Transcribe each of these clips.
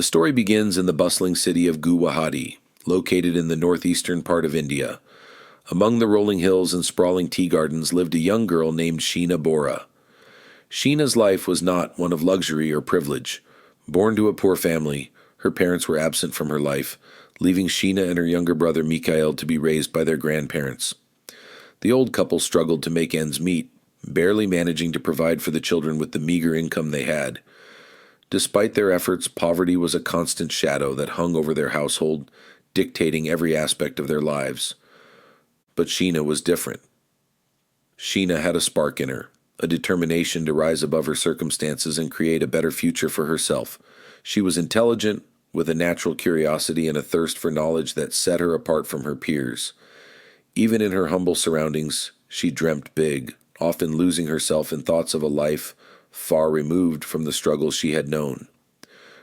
The story begins in the bustling city of Guwahati, located in the northeastern part of India. Among the rolling hills and sprawling tea gardens lived a young girl named Sheena Bora. Sheena's life was not one of luxury or privilege. Born to a poor family, her parents were absent from her life, leaving Sheena and her younger brother Mikhail to be raised by their grandparents. The old couple struggled to make ends meet, barely managing to provide for the children with the meager income they had. Despite their efforts, poverty was a constant shadow that hung over their household, dictating every aspect of their lives. But Sheena was different. Sheena had a spark in her, a determination to rise above her circumstances and create a better future for herself. She was intelligent, with a natural curiosity and a thirst for knowledge that set her apart from her peers. Even in her humble surroundings, she dreamt big, often losing herself in thoughts of a life far removed from the struggles she had known.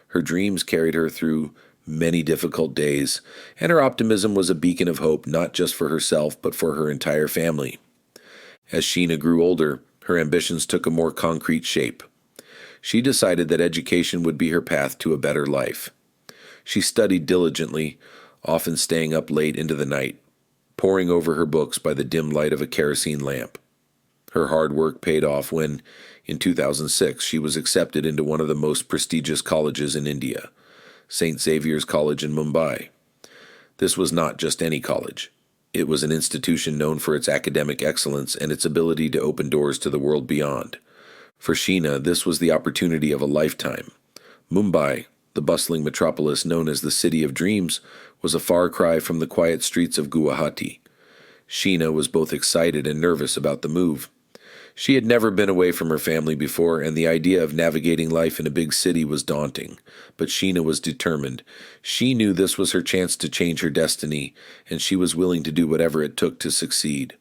Her dreams carried her through many difficult days, and her optimism was a beacon of hope not just for herself but for her entire family. As Sheena grew older, her ambitions took a more concrete shape. She decided that education would be her path to a better life. She studied diligently, often staying up late into the night, poring over her books by the dim light of a kerosene lamp. Her hard work paid off when, in 2006, she was accepted into one of the most prestigious colleges in India, St. Xavier's College in Mumbai. This was not just any college. It was an institution known for its academic excellence and its ability to open doors to the world beyond. For Sheena, this was the opportunity of a lifetime. Mumbai, the bustling metropolis known as the City of Dreams, was a far cry from the quiet streets of Guwahati. Sheena was both excited and nervous about the move. She had never been away from her family before, and the idea of navigating life in a big city was daunting. But Sheena was determined. She knew this was her chance to change her destiny, and she was willing to do whatever it took to succeed.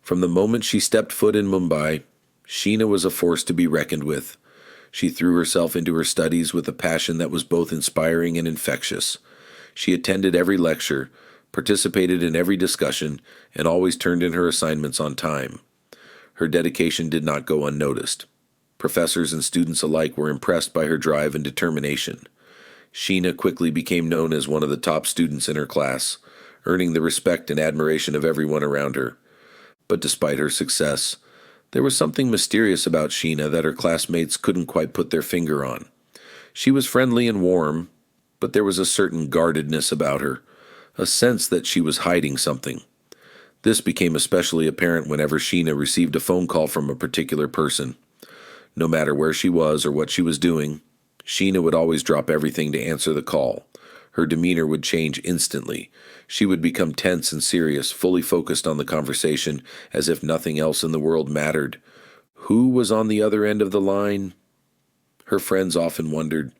From the moment she stepped foot in Mumbai, Sheena was a force to be reckoned with. She threw herself into her studies with a passion that was both inspiring and infectious. She attended every lecture, participated in every discussion, and always turned in her assignments on time. Her dedication did not go unnoticed. Professors and students alike were impressed by her drive and determination. Sheena quickly became known as one of the top students in her class, earning the respect and admiration of everyone around her. But despite her success, there was something mysterious about Sheena that her classmates couldn't quite put their finger on. She was friendly and warm, but there was a certain guardedness about her, a sense that she was hiding something. This became especially apparent whenever Sheena received a phone call from a particular person. No matter where she was or what she was doing, Sheena would always drop everything to answer the call. Her demeanor would change instantly. She would become tense and serious, fully focused on the conversation, as if nothing else in the world mattered. Who was on the other end of the line? Her friends often wondered.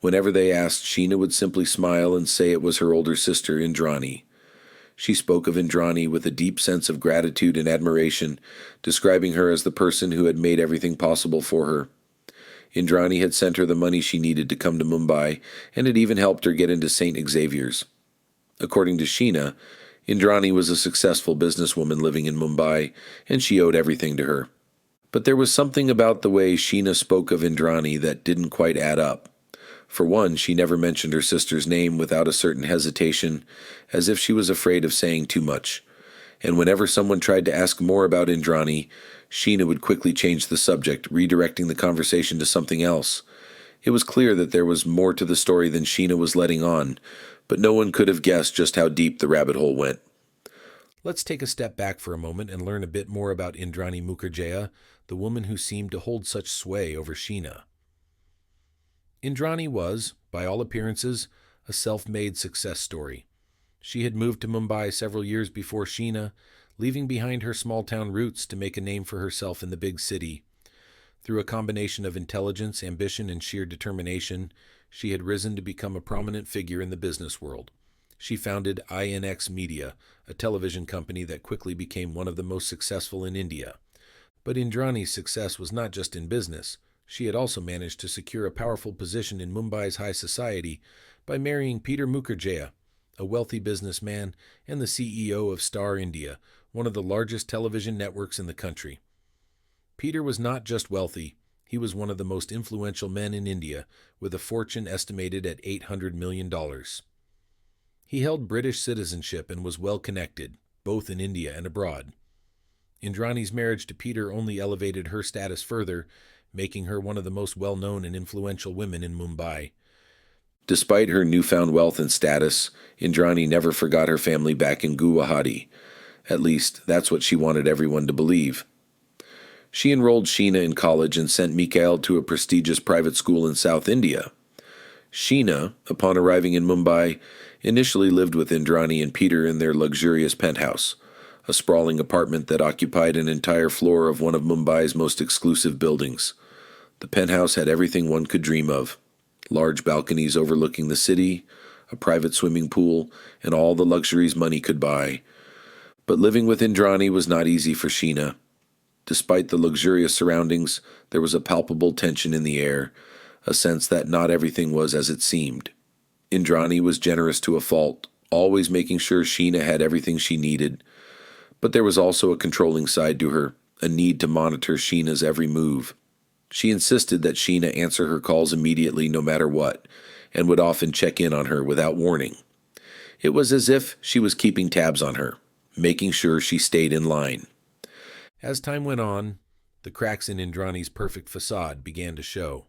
Whenever they asked, Sheena would simply smile and say it was her older sister, Indrani. She spoke of Indrani with a deep sense of gratitude and admiration, describing her as the person who had made everything possible for her. Indrani had sent her the money she needed to come to Mumbai, and had even helped her get into St. Xavier's. According to Sheena, Indrani was a successful businesswoman living in Mumbai, and she owed everything to her. But there was something about the way Sheena spoke of Indrani that didn't quite add up. For one, she never mentioned her sister's name without a certain hesitation, as if she was afraid of saying too much. And whenever someone tried to ask more about Indrani, Sheena would quickly change the subject, redirecting the conversation to something else. It was clear that there was more to the story than Sheena was letting on, but no one could have guessed just how deep the rabbit hole went. Let's take a step back for a moment and learn a bit more about Indrani Mukherjee, the woman who seemed to hold such sway over Sheena. Indrani was, by all appearances, a self-made success story. She had moved to Mumbai several years before Sheena, leaving behind her small-town roots to make a name for herself in the big city. Through a combination of intelligence, ambition, and sheer determination, she had risen to become a prominent figure in the business world. She founded INX Media, a television company that quickly became one of the most successful in India. But Indrani's success was not just in business. She had also managed to secure a powerful position in Mumbai's high society by marrying Peter Mukherjee, a wealthy businessman and the CEO of Star India, one of the largest television networks in the country. Peter was not just wealthy, He was one of the most influential men in India, with a fortune estimated at $800 million. He held British citizenship and was well connected, both in India and abroad. Indrani's marriage to Peter only elevated her status further, making her one of the most well-known and influential women in Mumbai. Despite her newfound wealth and status, Indrani never forgot her family back in Guwahati. At least, that's what she wanted everyone to believe. She enrolled Sheena in college and sent Mikhail to a prestigious private school in South India. Sheena, upon arriving in Mumbai, initially lived with Indrani and Peter in their luxurious penthouse, a sprawling apartment that occupied an entire floor of one of Mumbai's most exclusive buildings. The penthouse had everything one could dream of: large balconies overlooking the city, a private swimming pool, and all the luxuries money could buy. But living with Indrani was not easy for Sheena. Despite the luxurious surroundings, there was a palpable tension in the air, a sense that not everything was as it seemed. Indrani was generous to a fault, always making sure Sheena had everything she needed. But there was also a controlling side to her, a need to monitor Sheena's every move. She insisted that Sheena answer her calls immediately no matter what, and would often check in on her without warning. It was as if she was keeping tabs on her, making sure she stayed in line. As time went on, the cracks in Indrani's perfect facade began to show.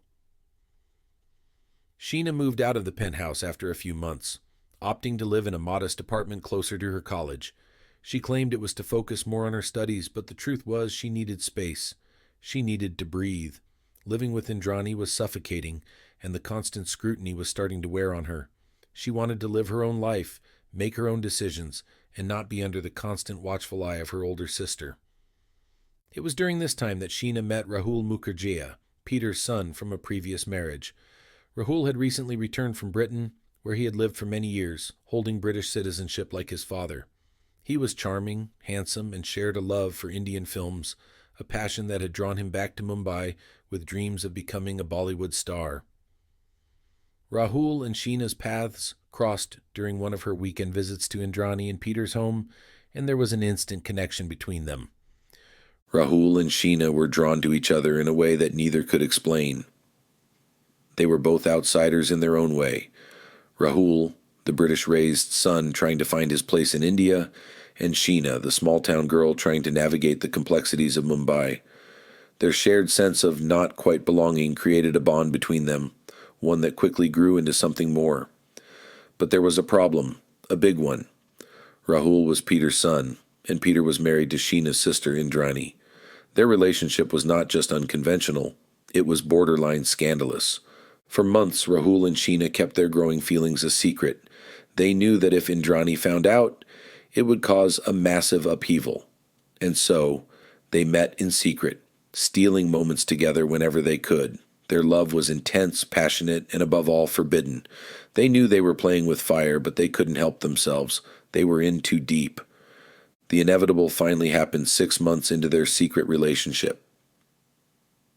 Sheena moved out of the penthouse after a few months, opting to live in a modest apartment closer to her college. She claimed it was to focus more on her studies, but the truth was she needed space. She needed to breathe. Living with Indrani was suffocating, and the constant scrutiny was starting to wear on her. She wanted to live her own life, make her own decisions, and not be under the constant watchful eye of her older sister. It was during this time that Sheena met Rahul Mukherjee, Peter's son from a previous marriage. Rahul had recently returned from Britain, where he had lived for many years, holding British citizenship like his father. He was charming, handsome, and shared a love for Indian films, a passion that had drawn him back to Mumbai with dreams of becoming a Bollywood star. Rahul and Sheena's paths crossed during one of her weekend visits to Indrani and Peter's home, and there was an instant connection between them. Rahul and Sheena were drawn to each other in a way that neither could explain. They were both outsiders in their own way. Rahul, the British-raised son trying to find his place in India, and Sheena, the small-town girl trying to navigate the complexities of Mumbai. Their shared sense of not quite belonging created a bond between them, one that quickly grew into something more. But there was a problem, a big one. Rahul was Peter's son, and Peter was married to Sheena's sister Indrani. Their relationship was not just unconventional, it was borderline scandalous. For months, Rahul and Sheena kept their growing feelings a secret. They knew that if Indrani found out, it would cause a massive upheaval. And so, they met in secret, stealing moments together whenever they could. Their love was intense, passionate, and above all, forbidden. They knew they were playing with fire, but they couldn't help themselves. They were in too deep. The inevitable finally happened 6 months into their secret relationship.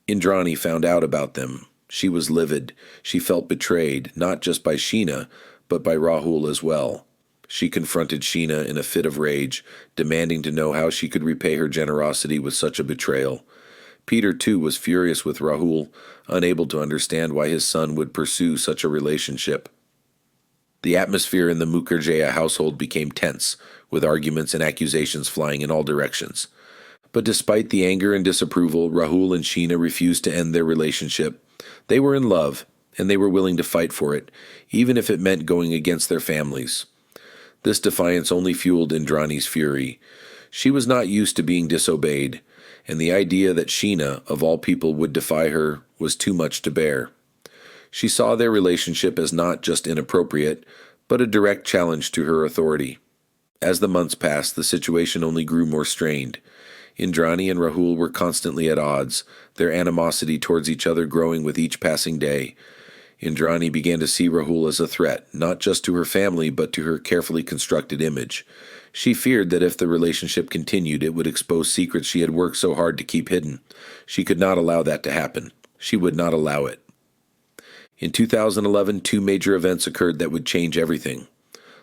Indrani found out about them. She was livid. She felt betrayed, not just by Sheena, but by Rahul as well. She confronted Sheena in a fit of rage, demanding to know how she could repay her generosity with such a betrayal. Peter, too, was furious with Rahul, unable to understand why his son would pursue such a relationship. The atmosphere in the Mukherjee household became tense, with arguments and accusations flying in all directions. But despite the anger and disapproval, Rahul and Sheena refused to end their relationship. They were in love, and they were willing to fight for it, even if it meant going against their families. This defiance only fueled Indrani's fury. She was not used to being disobeyed, and the idea that Sheena, of all people, would defy her was too much to bear. She saw their relationship as not just inappropriate, but a direct challenge to her authority. As the months passed, the situation only grew more strained. Indrani and Rahul were constantly at odds, their animosity towards each other growing with each passing day. Indrani began to see Rahul as a threat, not just to her family, but to her carefully constructed image. She feared that if the relationship continued, it would expose secrets she had worked so hard to keep hidden. She could not allow that to happen. She would not allow it. In 2011, 2 major events occurred that would change everything.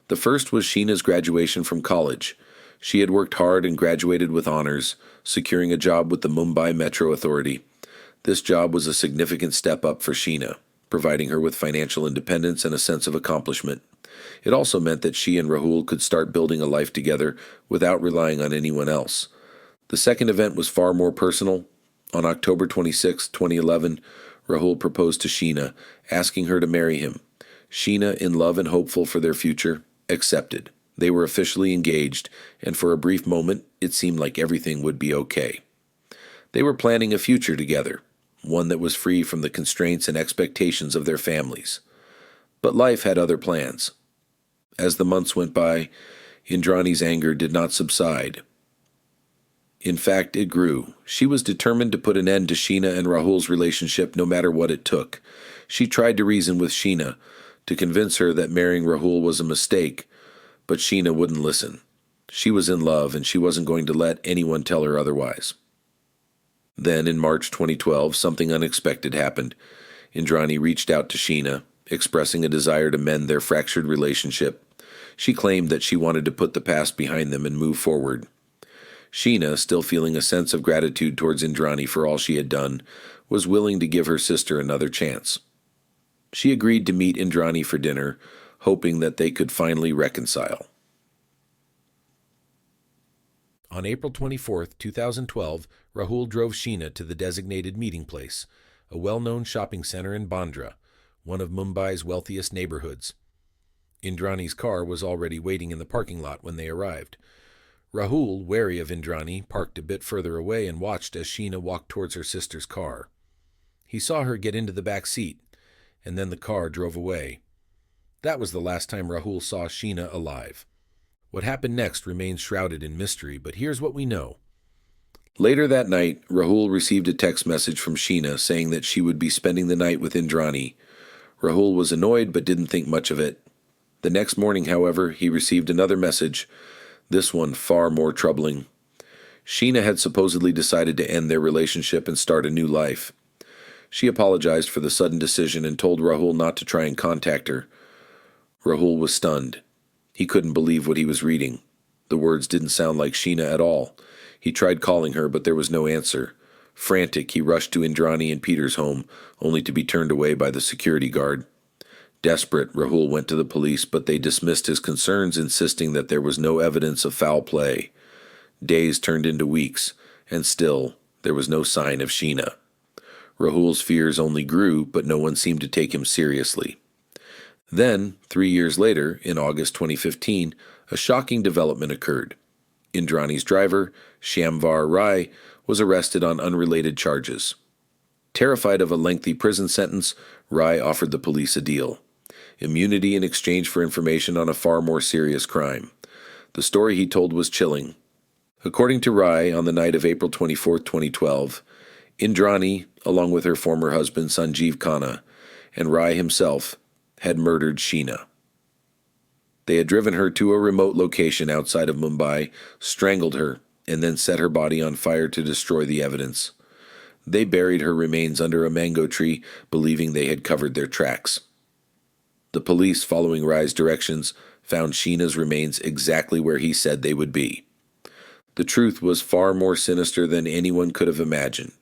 The first was Sheena's graduation from college. She had worked hard and graduated with honors, securing a job with the Mumbai Metro Authority. This job was a significant step up for Sheena, providing her with financial independence and a sense of accomplishment. It also meant that she and Rahul could start building a life together without relying on anyone else. The second event was far more personal. On October 26, 2011, Rahul proposed to Sheena, asking her to marry him. Sheena, in love and hopeful for their future, accepted. They were officially engaged, and for a brief moment, it seemed like everything would be okay. They were planning a future together, one that was free from the constraints and expectations of their families. But life had other plans. As the months went by, Indrani's anger did not subside. In fact, it grew. She was determined to put an end to Sheena and Rahul's relationship no matter what it took. She tried to reason with Sheena, to convince her that marrying Rahul was a mistake, but Sheena wouldn't listen. She was in love, and she wasn't going to let anyone tell her otherwise. Then, in March 2012, something unexpected happened. Indrani reached out to Sheena, expressing a desire to mend their fractured relationship. She claimed that she wanted to put the past behind them and move forward. Sheena, still feeling a sense of gratitude towards Indrani for all she had done, was willing to give her sister another chance. She agreed to meet Indrani for dinner, hoping that they could finally reconcile. On April 24, 2012, Rahul drove Sheena to the designated meeting place, a well-known shopping center in Bandra, one of Mumbai's wealthiest neighborhoods. Indrani's car was already waiting in the parking lot when they arrived. Rahul, wary of Indrani, parked a bit further away and watched as Sheena walked towards her sister's car. He saw her get into the back seat, and then the car drove away. That was the last time Rahul saw Sheena alive. What happened next remains shrouded in mystery, but here's what we know. Later that night, Rahul received a text message from Sheena saying that she would be spending the night with Indrani. Rahul was annoyed but didn't think much of it. The next morning, however, he received another message, this one far more troubling. Sheena had supposedly decided to end their relationship and start a new life. She apologized for the sudden decision and told Rahul not to try and contact her. Rahul was stunned. He couldn't believe what he was reading. The words didn't sound like Sheena at all. He tried calling her, but there was no answer. Frantic, he rushed to Indrani and Peter's home, only to be turned away by the security guard. Desperate, Rahul went to the police, but they dismissed his concerns, insisting that there was no evidence of foul play. Days turned into weeks, and still, there was no sign of Sheena. Rahul's fears only grew, but no one seemed to take him seriously. Then, 3 years later, in August 2015, a shocking development occurred. Indrani's driver, Shyamvar Rai, was arrested on unrelated charges. Terrified of a lengthy prison sentence, Rai offered the police a deal. Immunity in exchange for information on a far more serious crime. The story he told was chilling. According to Rai, on the night of April 24, 2012, Indrani, along with her former husband Sanjeev Khanna, and Rai himself, had murdered Sheena. They had driven her to a remote location outside of Mumbai, strangled her, and then set her body on fire to destroy the evidence. They buried her remains under a mango tree, believing they had covered their tracks. The police, following Rai's directions, found Sheena's remains exactly where he said they would be. The truth was far more sinister than anyone could have imagined.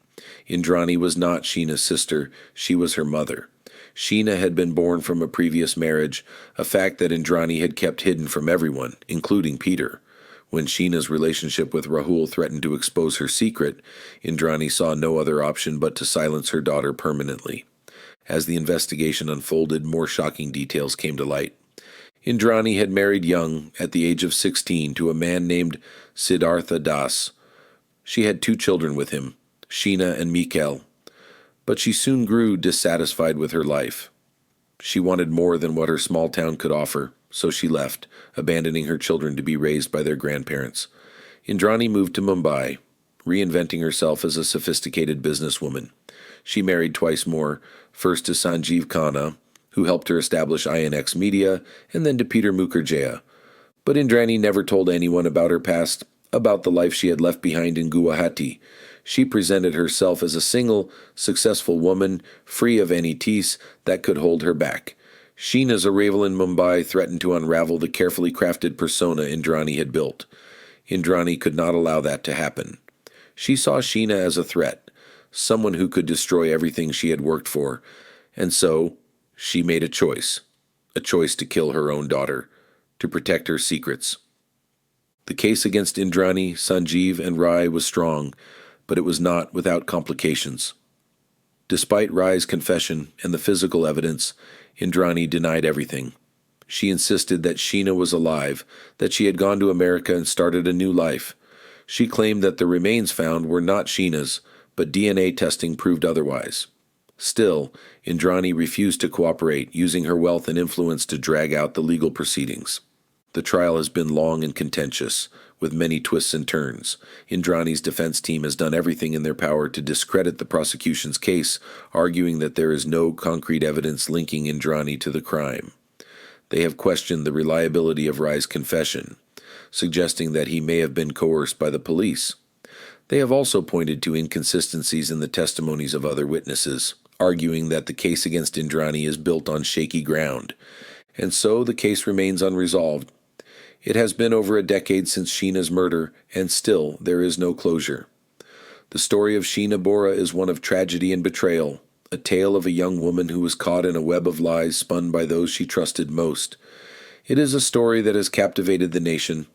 Indrani was not Sheena's sister, she was her mother. Sheena had been born from a previous marriage, a fact that Indrani had kept hidden from everyone, including Peter. When Sheena's relationship with Rahul threatened to expose her secret, Indrani saw no other option but to silence her daughter permanently. As the investigation unfolded, more shocking details came to light. Indrani had married young, at the age of 16, to a man named Siddhartha Das. She had 2 children with him, Sheena and Mikhail, but she soon grew dissatisfied with her life. She wanted more than what her small town could offer, so she left, abandoning her children to be raised by their grandparents. Indrani moved to Mumbai, reinventing herself as a sophisticated businesswoman. She married twice more, first to Sanjeev Khanna, who helped her establish INX Media, and then to Peter Mukherjee. But Indrani never told anyone about her past, about the life she had left behind in Guwahati. She presented herself as a single, successful woman, free of any tease that could hold her back. Sheena's arrival in Mumbai threatened to unravel the carefully crafted persona Indrani had built. Indrani could not allow that to happen. She saw Sheena as a threat, someone who could destroy everything she had worked for, and so she made a choice to kill her own daughter, to protect her secrets. The case against Indrani, Sanjeev, and Rai was strong, but it was not without complications. Despite Rai's confession and the physical evidence, Indrani denied everything. She insisted that Sheena was alive, that she had gone to America and started a new life. She claimed that the remains found were not Sheena's, but DNA testing proved otherwise. Still, Indrani refused to cooperate, using her wealth and influence to drag out the legal proceedings. The trial has been long and contentious, with many twists and turns. Indrani's defense team has done everything in their power to discredit the prosecution's case, arguing that there is no concrete evidence linking Indrani to the crime. They have questioned the reliability of Rai's confession, suggesting that he may have been coerced by the police. They have also pointed to inconsistencies in the testimonies of other witnesses, arguing that the case against Indrani is built on shaky ground, and so the case remains unresolved. It has been over a decade since Sheena's murder, and still there is no closure. The story of Sheena Bora is one of tragedy and betrayal, a tale of a young woman who was caught in a web of lies spun by those she trusted most. It is a story that has captivated the nation,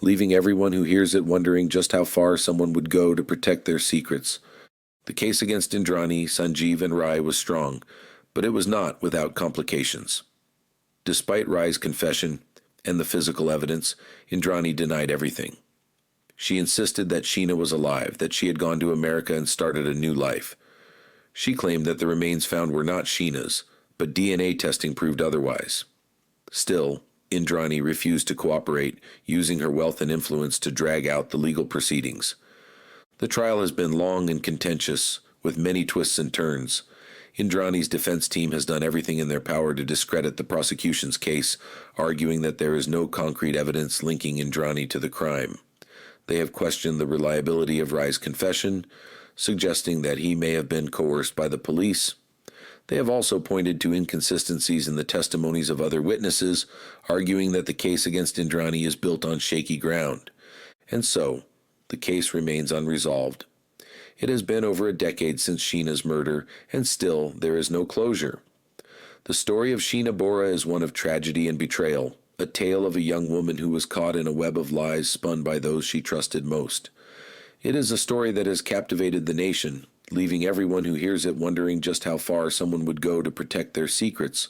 leaving everyone who hears it wondering just how far someone would go to protect their secrets. The case against Indrani, Sanjeev, and Rai was strong, but it was not without complications. Despite Rai's confession and the physical evidence, Indrani denied everything. She insisted that Sheena was alive, that she had gone to America and started a new life. She claimed that the remains found were not Sheena's, but DNA testing proved otherwise. Still, Indrani refused to cooperate, using her wealth and influence to drag out the legal proceedings. The trial has been long and contentious, with many twists and turns. Indrani's defense team has done everything in their power to discredit the prosecution's case, arguing that there is no concrete evidence linking Indrani to the crime. They have questioned the reliability of Rai's confession, suggesting that he may have been coerced by the police. They have also pointed to inconsistencies in the testimonies of other witnesses, arguing that the case against Indrani is built on shaky ground. And so, the case remains unresolved. It has been over a decade since Sheena's murder, and still there is no closure. The story of Sheena Bora is one of tragedy and betrayal, a tale of a young woman who was caught in a web of lies spun by those she trusted most. It is a story that has captivated the nation, leaving everyone who hears it wondering just how far someone would go to protect their secrets.